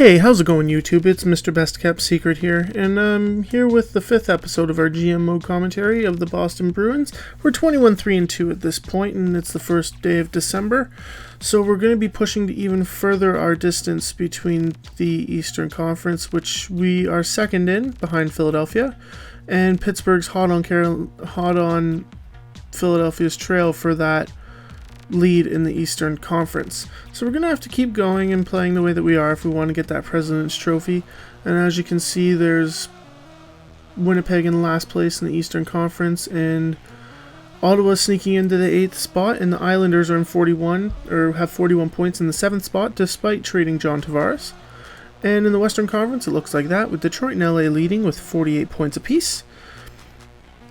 Hey, how's it going, YouTube? It's Mr.Bestkeptsecret here, and I'm here with the 5th episode of our GM mode commentary of the Boston Bruins. We're 21-3-2 at this point, and it's the first day of December, so we're going to be pushing to even further our distance between the Eastern Conference, which we are second in, behind Philadelphia, and Pittsburgh's hot on Philadelphia's trail for that lead in the Eastern Conference. So we're going to have to keep going and playing the way that we are if we want to get that President's Trophy. And as you can see, there's Winnipeg in last place in the Eastern Conference, and Ottawa sneaking into the 8th spot, and the Islanders are in 41 points in the 7th spot despite trading John Tavares. And in the Western Conference it looks like that, with Detroit and LA leading with 48 points apiece.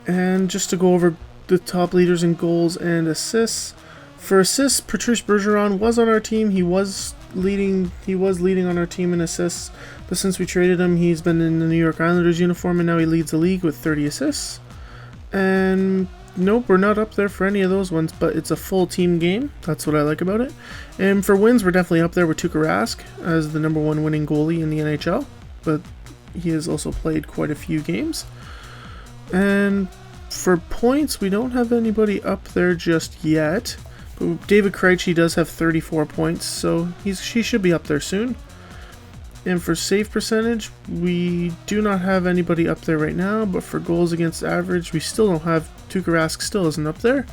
And just to go over the top leaders in goals and assists. For assists, Patrice Bergeron was on our team. He was leading on our team in assists, but since we traded him, he's been in the New York Islanders uniform, and now he leads the league with 30 assists. And nope, we're not up there for any of those ones, but it's a full team game. That's what I like about it. And for wins, we're definitely up there with Tuukka Rask as the #1 winning goalie in the NHL, but he has also played quite a few games. And for points, we don't have anybody up there just yet. David Krejci does have 34 points, so he should be up there soon. And for save percentage, we do not have anybody up there right now, but for goals against average, we still don't have. Tuukka Rask still isn't up there.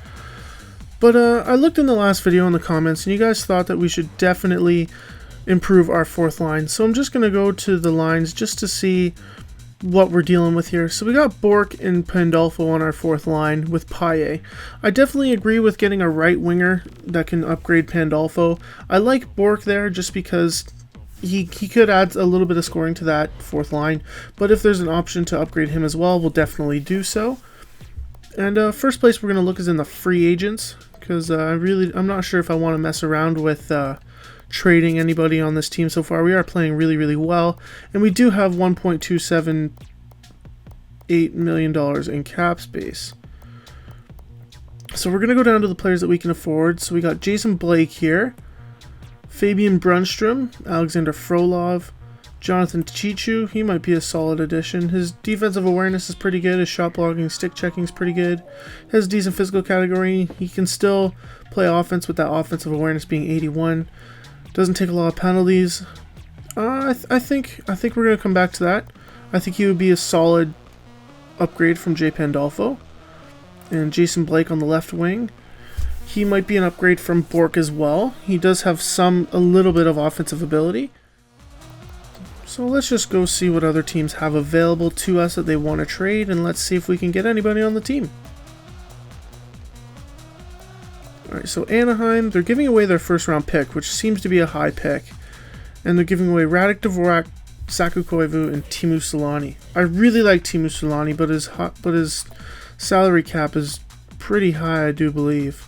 But I looked in the last video in the comments, and you guys thought that we should definitely improve our 4th line. So I'm just going to go to the lines just to see what we're dealing with here. So we got Bork and Pandolfo on our 4th line with Paille. I definitely agree with getting a right winger that can upgrade Pandolfo. I like Bork there just because he could add a little bit of scoring to that 4th line, but if there's an option to upgrade him as well, we'll definitely do so. And first place we're going to look is in the free agents, because I'm not sure if I want to mess around with trading anybody on this team so far. We are playing really well, and we do have $1.278 million in cap space. So we're going to go down to the players that we can afford. So we got Jason Blake here, Fabian Brunstrom, Alexander Frolov, Jonathan Chichu. He might be a solid addition. His defensive awareness is pretty good. His shot blocking, stick checking is pretty good. Has a decent physical category. He can still play offense with that offensive awareness being 81. Doesn't take a lot of penalties. I think we're going to come back to that. I think he would be a solid upgrade from Jay Pandolfo. And Jason Blake on the left wing. He might be an upgrade from Bork as well. He does have a little bit of offensive ability. So let's just go see what other teams have available to us that they want to trade, and let's see if we can get anybody on the team. Alright, so Anaheim, they're giving away their 1st round pick, which seems to be a high pick. And they're giving away Radek Dvorak, Saku Koivu, and Teemu Selanne. I really like Teemu Selanne, but his salary cap is pretty high, I do believe.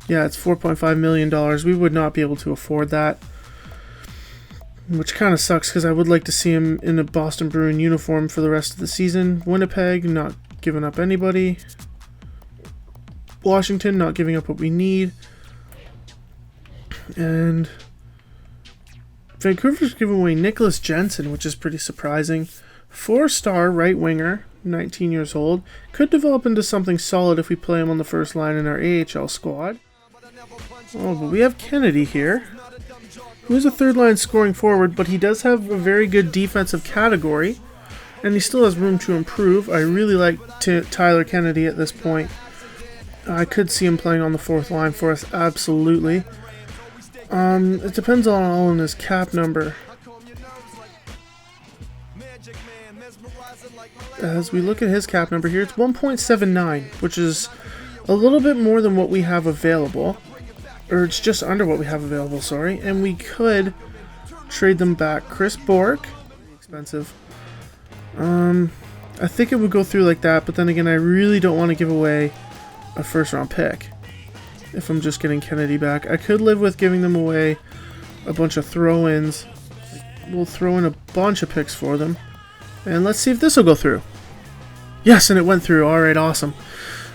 Yeah, it's $4.5 million. We would not be able to afford that, which kind of sucks because I would like to see him in a Boston Bruin uniform for the rest of the season. Winnipeg, not giving up anybody. Washington, not giving up what we need. And Vancouver's giving away Nicholas Jensen, which is pretty surprising. 4-star right winger, 19 years old. Could develop into something solid if we play him on the 1st line in our AHL squad. Oh, but we have Kennedy here, who is a 3rd line scoring forward, but he does have a very good defensive category, and he still has room to improve. I really like Tyler Kennedy at this point. I could see him playing on the 4th line for us, absolutely. It depends on his cap number. As we look at his cap number here, it's 1.79, which is a little bit more than what we have available. Or it's just under what we have available, sorry. And we could trade them back. Chris Bork, expensive. I think it would go through like that, but then again, I really don't want to give away a 1st round pick if I'm just getting Kennedy back. I could live with giving them away a bunch of throw-ins. We'll throw in a bunch of picks for them, and let's see if this will go through. Yes, and it went through. Alright, awesome.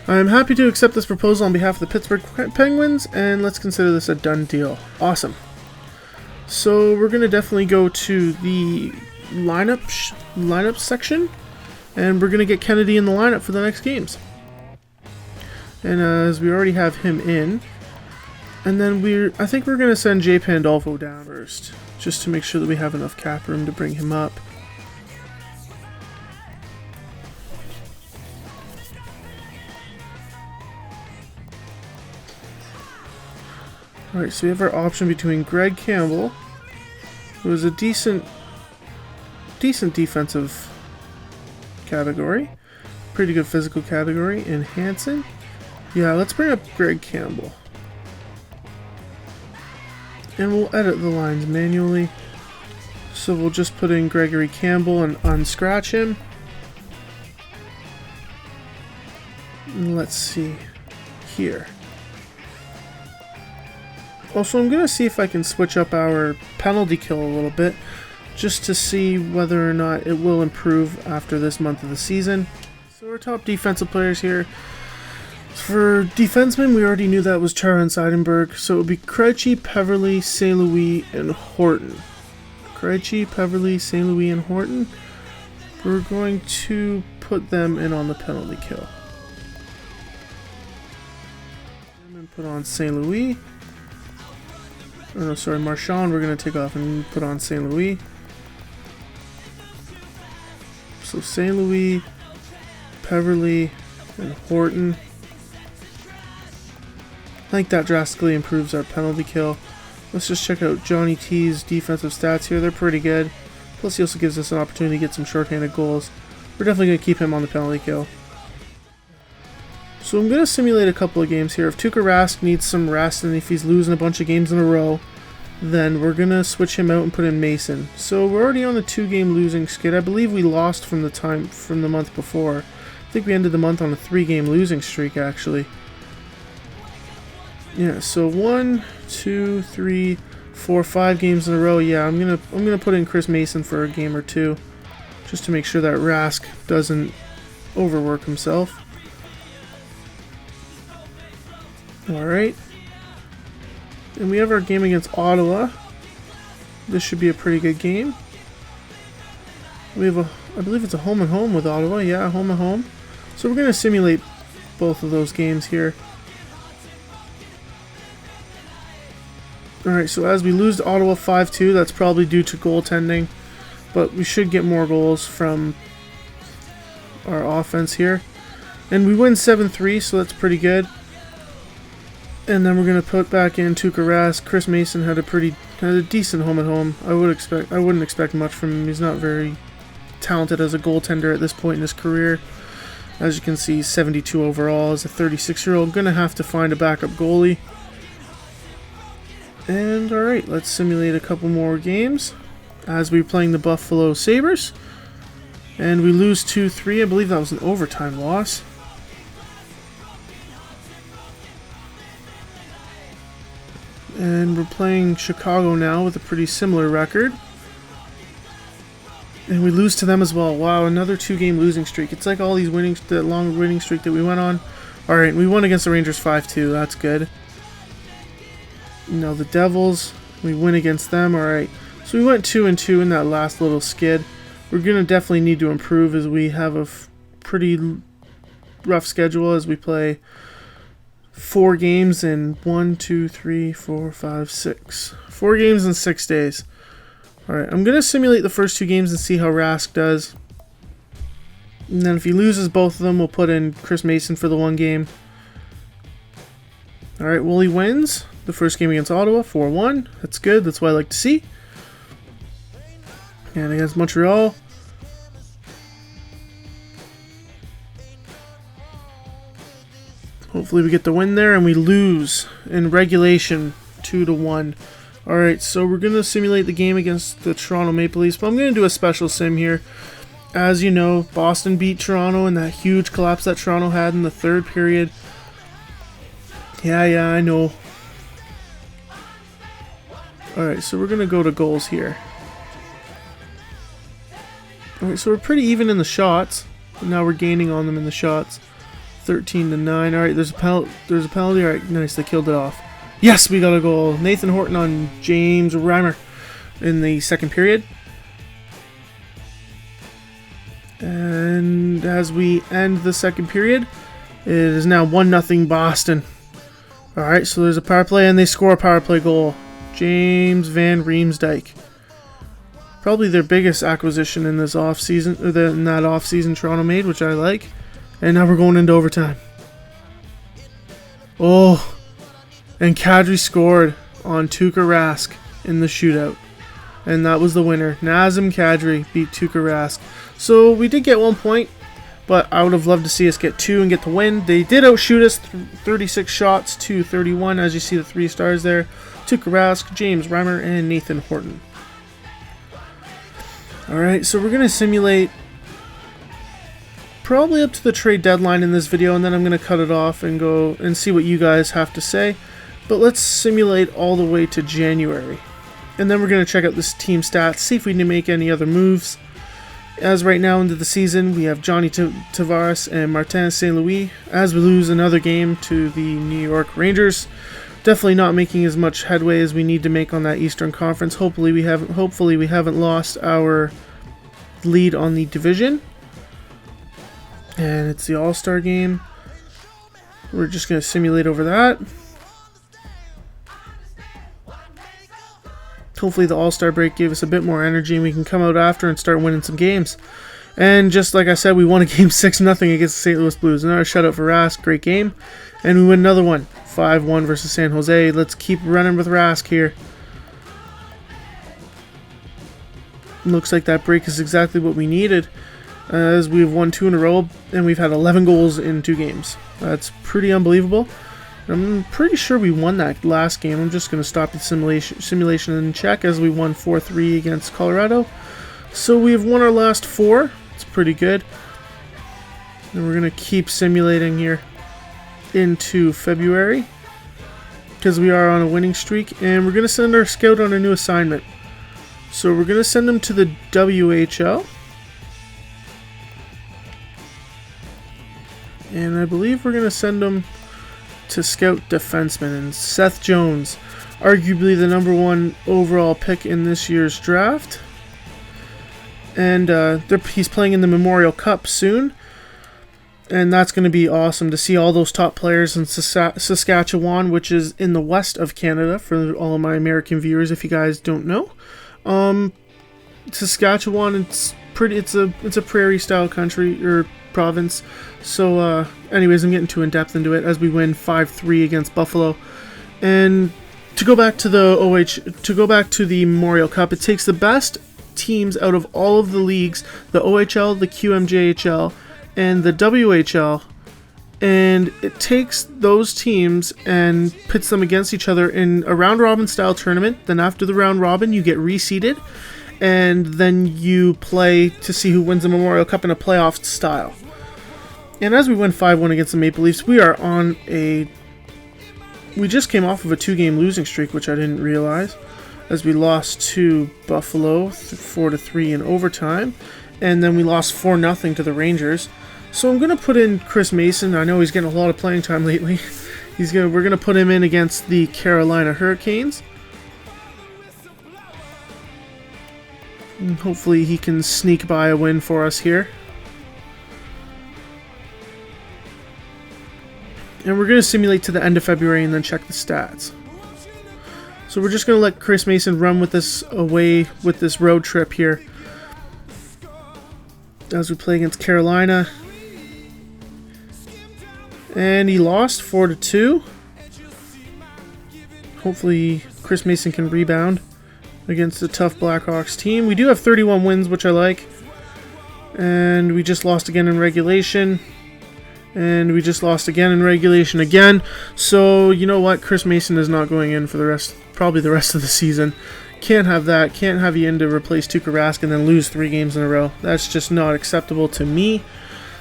I'm happy to accept this proposal on behalf of the Pittsburgh Penguins, and let's consider this a done deal. Awesome. So we're going to definitely go to the lineup section, and we're going to get Kennedy in the lineup for the next games. And as we already have him in, and then I think we're going to send Jay Pandolfo down first, just to make sure that we have enough cap room to bring him up. Alright, so we have our option between Greg Campbell, who is a decent defensive category, pretty good physical category, and Hansen. Yeah, let's bring up Greg Campbell. And we'll edit the lines manually. So we'll just put in Gregory Campbell and unscratch him. And let's see here. Also, I'm going to see if I can switch up our penalty kill a little bit, just to see whether or not it will improve after this month of the season. So our top defensive players here. For defensemen, we already knew that was Chara and Seidenberg, so it would be Krejci, Peverly, St. Louis, and Horton. Krejci, Peverly, St. Louis, and Horton. We're going to put them in on the penalty kill. And put on St. Louis. Oh no, sorry, Marchand we're going to take off and put on St. Louis. So St. Louis, Peverly, and Horton. I think that drastically improves our penalty kill. Let's just check out Johnny T's defensive stats here. They're pretty good. Plus he also gives us an opportunity to get some shorthanded goals. We're definitely going to keep him on the penalty kill. So I'm going to simulate a couple of games here. If Tuukka Rask needs some rest and if he's losing a bunch of games in a row, then we're going to switch him out and put in Mason. So we're already on the 2-game losing skid. I believe we lost from the month before. I think we ended the month on a 3-game losing streak actually. Yeah, so 1, 2, 3, 4, 5 games in a row. Yeah, I'm gonna put in Chris Mason for a game or two, just to make sure that Rask doesn't overwork himself. Alright. And we have our game against Ottawa. This should be a pretty good game. We have I believe it's a home and home with Ottawa. Yeah, home and home. So we're going to simulate both of those games here. Alright, so as we lose to Ottawa 5-2, that's probably due to goaltending. But we should get more goals from our offense here. And we win 7-3, so that's pretty good. And then we're going to put back in Tuukka Rask. Chris Mason had a decent home and home. I wouldn't expect much from him. He's not very talented as a goaltender at this point in his career. As you can see, he's 72 overall as a 36-year-old. Going to have to find a backup goalie. And alright, let's simulate a couple more games as we're playing the Buffalo Sabres. And we lose 2-3. I believe that was an overtime loss. And we're playing Chicago now with a pretty similar record. And we lose to them as well. Wow, another 2-game losing streak. It's like all these that long winning streak that we went on. Alright, we won against the Rangers 5-2. That's good. Now the Devils, we win against them. Alright, so we went 2-2 in that last little skid. We're going to definitely need to improve as we have a pretty rough schedule as we play 4 games in 1, 2, 3, 4, 5, 6. 4 games in 6 days. Alright, I'm going to simulate the first 2 games and see how Rask does. And then if he loses both of them, we'll put in Chris Mason for the 1 game. Alright, well, he wins the first game against Ottawa, 4-1. That's good. That's what I like to see. And against Montreal, hopefully we get the win there, and we lose in regulation 2-1. Alright, so we're going to simulate the game against the Toronto Maple Leafs, but I'm going to do a special sim here. As you know, Boston beat Toronto in that huge collapse that Toronto had in the 3rd period. Yeah, I know. Alright, so we're going to go to goals here. Alright, so we're pretty even in the shots. But now we're gaining on them in the shots. 13-9. Alright, there's a penalty. Alright, nice, they killed it off. Yes, we got a goal. Nathan Horton on James Reimer. in the second period. And as we end the second period, it is now 1-0 Boston. Alright, so there's a power play and they score a power play goal. James Van Riemsdyk. Probably their biggest acquisition in this offseason, or in that offseason Toronto made, which I like. And now we're going into overtime. Oh, and Kadri scored on Tuukka Rask in the shootout. And that was the winner. Nazem Kadri beat Tuukka Rask. So we did get 1 point, but I would have loved to see us get 2 and get the win. They did outshoot us 36 shots to 31, as you see the 3 stars there. Tuukka Rask, James Reimer, and Nathan Horton. Alright, so we're going to simulate probably up to the trade deadline in this video, and then I'm going to cut it off and go and see what you guys have to say. But let's simulate all the way to January. And then we're going to check out this team stats, see if we can make any other moves. As right now into the season, we have Johnny Tavares and Martin St. Louis. As we lose another game to the New York Rangers, definitely not making as much headway as we need to make on that Eastern Conference. Hopefully we haven't lost our lead on the division. And it's the All-Star game. We're just going to simulate over that. Hopefully the All-Star break gave us a bit more energy and we can come out after and start winning some games. And just like I said, we won a game 6-0 against the St. Louis Blues. Another shutout for Rask. Great game. And we win another one. 5-1 versus San Jose. Let's keep running with Rask here. Looks like that break is exactly what we needed, as we've won 2 in a row and we've had 11 goals in 2 games. That's pretty unbelievable. I'm pretty sure we won that last game. I'm just going to stop the simulation and check, as we won 4-3 against Colorado. So we have won our last 4. It's pretty good. And we're going to keep simulating here into February, because we are on a winning streak, and we're going to send our scout on a new assignment. So we're going to send him to the WHL, and I believe we're going to send him to scout defenseman. And Seth Jones, arguably the #1 overall pick in this year's draft, and he's playing in the Memorial Cup soon. And that's going to be awesome to see all those top players in Saskatchewan, which is in the west of Canada, for all of my American viewers, if you guys don't know. Saskatchewan, it's a prairie style country or province. So anyways, I'm getting too in depth into it, as we win 5-3 against Buffalo. And to go back to the Memorial Cup, it takes the best teams out of all of the leagues, the OHL, the QMJHL, and the WHL, and it takes those teams and pits them against each other in a round-robin style tournament. Then after the round-robin, you get reseeded, and then you play to see who wins the Memorial Cup in a playoff style. And as we win 5-1 against the Maple Leafs, we just came off of a 2-game losing streak, which I didn't realize, as we lost to Buffalo 4-3 in overtime, and then we lost 4-0 to the Rangers. So I'm going to put in Chris Mason. I know he's getting a lot of playing time lately. We're going to put him in against the Carolina Hurricanes. And hopefully he can sneak by a win for us here. And we're going to simulate to the end of February and then check the stats. So we're just going to let Chris Mason run with this away with this road trip here, as we play against Carolina. And he lost 4-2. Hopefully Chris Mason can rebound against the tough Blackhawks team. We do have 31 wins, which I like. And we just lost again in regulation. And we just lost again in regulation again. So, you know what? Chris Mason is not going in for probably the rest of the season. Can't have that. Can't have you in to replace Tuukka Rask and then lose 3 games in a row. That's just not acceptable to me.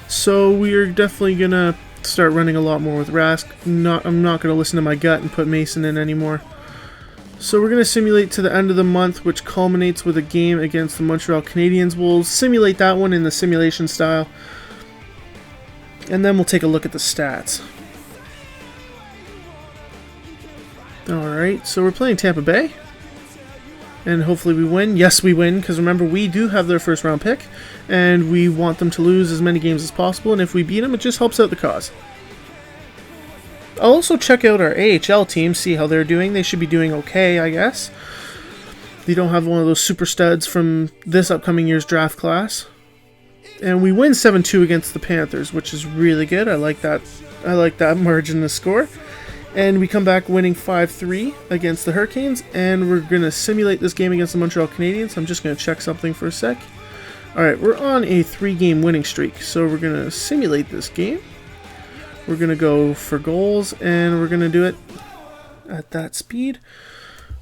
So we're definitely going to start running a lot more with Rask. I'm not going to listen to my gut and put Mason in anymore. So we're going to simulate to the end of the month, which culminates with a game against the Montreal Canadiens. We'll simulate that one in the simulation style, and then we'll take a look at the stats. Alright, so we're playing Tampa Bay. and hopefully we win. Yes, we win, because remember, we do have their first round pick, and we want them to lose as many games as possible, and if we beat them, it just helps out the cause. I'll also check out our AHL team, see how they're doing. They should be doing okay, I guess. They don't have one of those super studs from this upcoming year's draft class. And we win 7-2 against the Panthers, which is really good. I like that margin to score. And we come back winning 5-3 against the Hurricanes, and we're going to simulate this game against the Montreal Canadiens. I'm just going to check something for a sec. Alright, we're on a 3-game winning streak, so we're going to simulate this game. We're going to go for goals, and we're going to do it at that speed.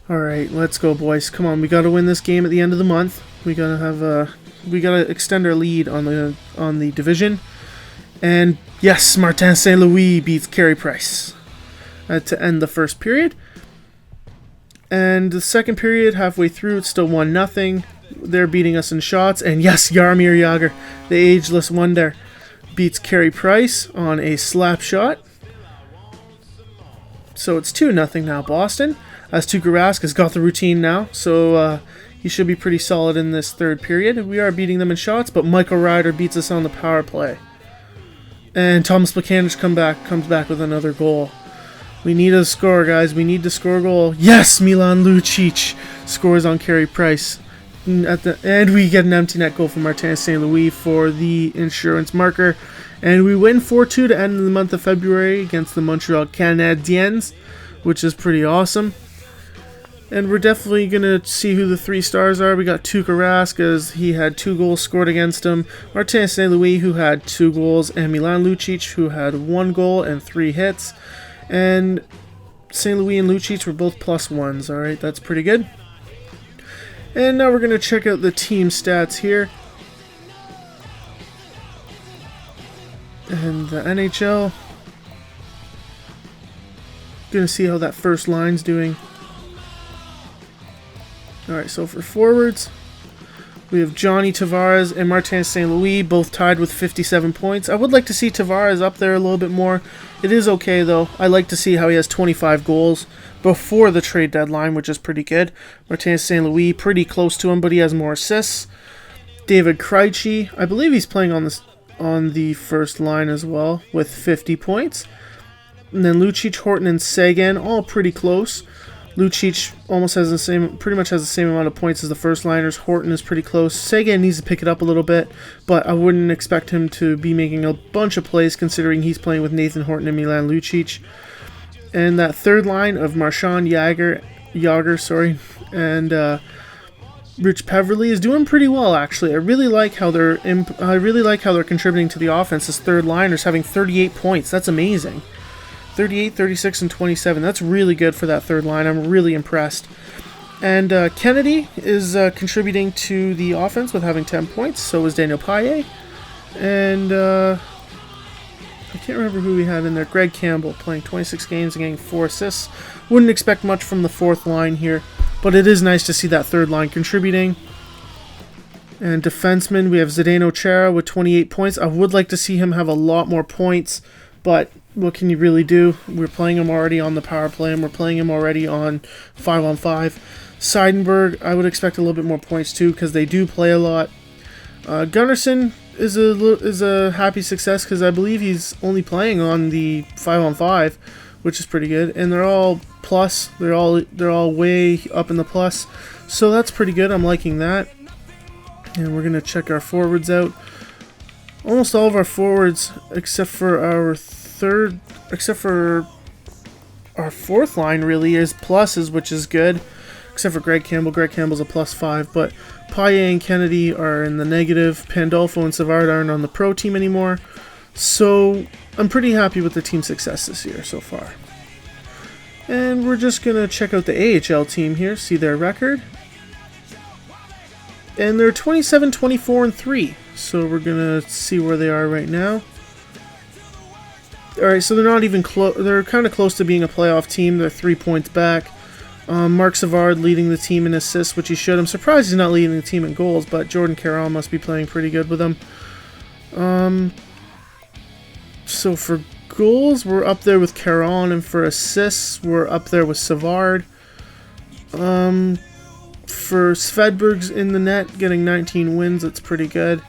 Alright, let's go, boys. Come on, we got to win this game at the end of the month. We got to extend our lead on the division. And yes, Martin St. Louis beats Carey Price to end the first period. And the second period, halfway through, it's still 1-0. They're beating us in shots. And yes, Jaromir Jagr, the ageless wonder, beats Carey Price on a slap shot. So it's 2-0 now, Boston. As Tuukka Rask has got the routine now, so he should be pretty solid in this third period. We are beating them in shots, but Michael Ryder beats us on the power play. And Thomas Plekanec comes back with another goal. We need a score, guys. We need to score a goal. Yes, Milan Lucic scores on Carey Price. And we get an empty net goal from Martin St. Louis for the insurance marker. And we win 4-2 to end the month of February against the Montreal Canadiens, which is pretty awesome. And we're definitely going to see who the 3 stars are. We got Tuukka Rask, as he had 2 goals scored against him. Martin St. Louis, who had 2 goals. And Milan Lucic, who had 1 goal and 3 hits. And St. Louis and Lucic were both +1s. Alright, that's pretty good. And now we're going to check out the team stats here. And the NHL. Going to see how that first line's doing. Alright, so for forwards, we have Johnny Tavares and Martin St. Louis, both tied with 57 points. I would like to see Tavares up there a little bit more. It is okay, though. I like to see how he has 25 goals before the trade deadline, which is pretty good. Martin St. Louis, pretty close to him, but he has more assists. David Krejci, I believe he's playing on the first line as well, with 50 points. And then Lucic, Horton, and Sagan, all pretty close. Lucic almost has pretty much has the same amount of points as the first liners. Horton is pretty close. Sagan needs to pick it up a little bit, but I wouldn't expect him to be making a bunch of plays considering he's playing with Nathan Horton and Milan Lucic. And that third line of Marchand, Jagr, and Rich Peverley is doing pretty well, actually. I really like how they're contributing to the offense as third liners, having 38 points. That's amazing. 38, 36, and 27. That's really good for that third line. I'm really impressed. And Kennedy is contributing to the offense with having 10 points. So is Daniel Paille. And I can't remember who we had in there. Greg Campbell playing 26 games and getting 4 assists. Wouldn't expect much from the fourth line here. But it is nice to see that third line contributing. And defenseman, we have Zdeno Chara with 28 points. I would like to see him have a lot more points. But what can you really do? We're playing him already on the power play, and we're playing him already on 5-on-5. Seidenberg, I would expect a little bit more points too, because they do play a lot. Gunnarsson is a happy success, because I believe he's only playing on the 5-on-5, which is pretty good. And they're all plus. They're all way up in the plus. So that's pretty good. I'm liking that. And we're gonna check our forwards out. Almost all of our forwards, except for our fourth line, really is pluses, which is good. Except for Greg Campbell. Greg Campbell's a +5, but Paille and Kennedy are in the negative. Pandolfo and Savard aren't on the pro team anymore. So I'm pretty happy with the team success this year so far. And we're just gonna check out the AHL team here, see their record. And they're 27, 24, and 3. So we're gonna see where they are right now. Alright, so they're not even close. They're kind of close to being a playoff team. They're 3 points back. Mark Savard leading the team in assists, which he should. I'm surprised he's not leading the team in goals, but Jordan Caron must be playing pretty good with them. So for goals, we're up there with Caron, and for assists, we're up there with Savard. For Svedberg's in the net, getting 19 wins, that's pretty good.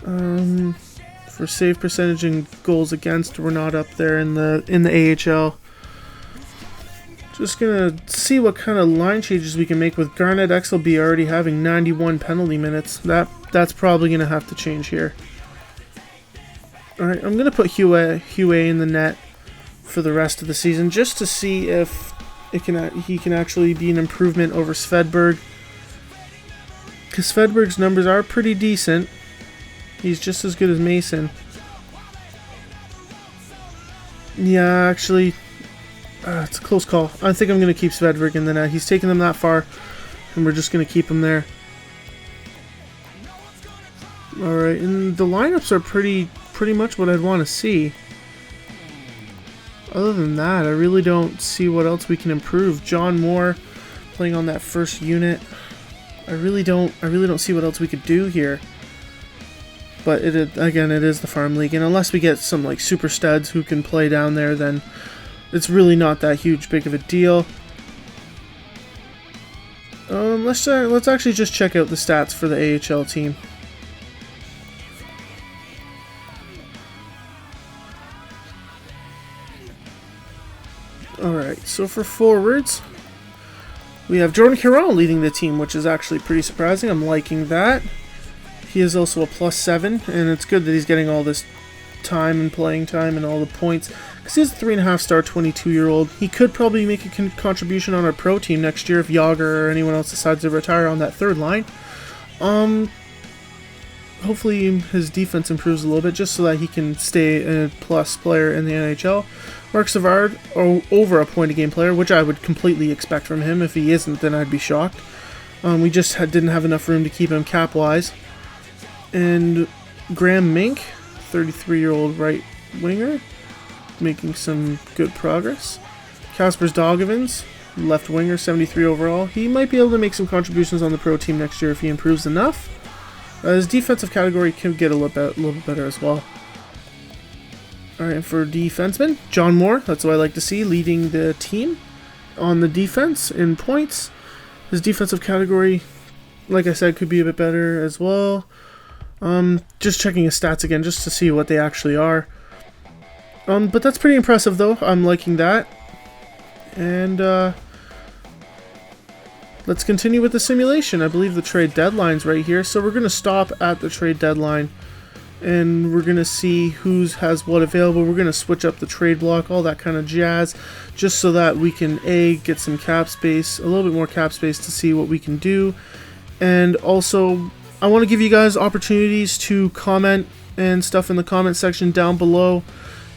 For save percentage and goals against, we're not up there in the AHL. Just gonna see what kind of line changes we can make with Garnett XLB already having 91 penalty minutes. That's probably gonna have to change here. All right, I'm gonna put Hue in the net for the rest of the season just to see if he can actually be an improvement over Svedberg. Because Svedberg's numbers are pretty decent. He's just as good as Mason. Yeah, actually, it's a close call. I think I'm going to keep Svedberg in the net. He's taken them that far, and we're just going to keep him there. Alright, and the lineups are pretty much what I'd want to see. Other than that, I really don't see what else we can improve. John Moore playing on that first unit. I really don't see what else we could do here. But again, it is the farm league, and unless we get some like super studs who can play down there, then it's really not that big of a deal. Let's actually just check out the stats for the AHL team. Alright, so for forwards, we have Jordan Caron leading the team, which is actually pretty surprising. I'm liking that. He is also a +7, and it's good that he's getting all this time and playing time and all the points. Because he's a 3.5-star 22-year-old. He could probably make a contribution on our pro team next year if Yager or anyone else decides to retire on that third line. Hopefully his defense improves a little bit just so that he can stay a plus player in the NHL. Mark Savard, over a point-a-game player, which I would completely expect from him. If he isn't, then I'd be shocked. We just didn't have enough room to keep him cap-wise. And Graham Mink, 33-year-old right winger, making some good progress. Kaspers Dogovins, left winger, 73 overall. He might be able to make some contributions on the pro team next year if he improves enough. His defensive category can get a little bit better as well. Alright, for defensemen, John Moore, that's what I like to see, leading the team on the defense in points. His defensive category, like I said, could be a bit better as well. Just checking his stats again just to see what they actually are. But that's pretty impressive though. I'm liking that. And let's continue with the simulation. I believe the trade deadline's right here, so we're going to stop at the trade deadline. And we're going to see who has what available. We're going to switch up the trade block, all that kind of jazz, just so that we can, get some cap space, a little bit more cap space to see what we can do. And also, I want to give you guys opportunities to comment and stuff in the comment section down below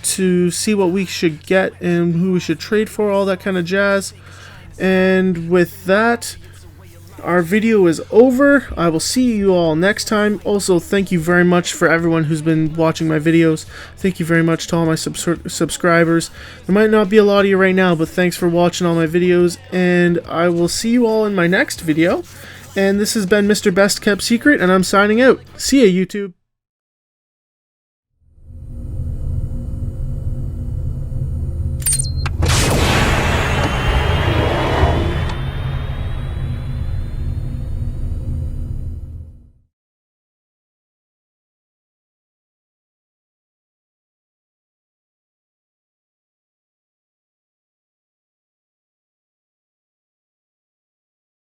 to see what we should get and who we should trade for, all that kind of jazz. And with that, our video is over. I will see you all next time. Also, thank you very much for everyone who's been watching my videos. Thank you very much to all my subscribers. There might not be a lot of you right now, but thanks for watching all my videos, and I will see you all in my next video. And this has been Mr. Best Kept Secret, and I'm signing out. See ya, YouTube.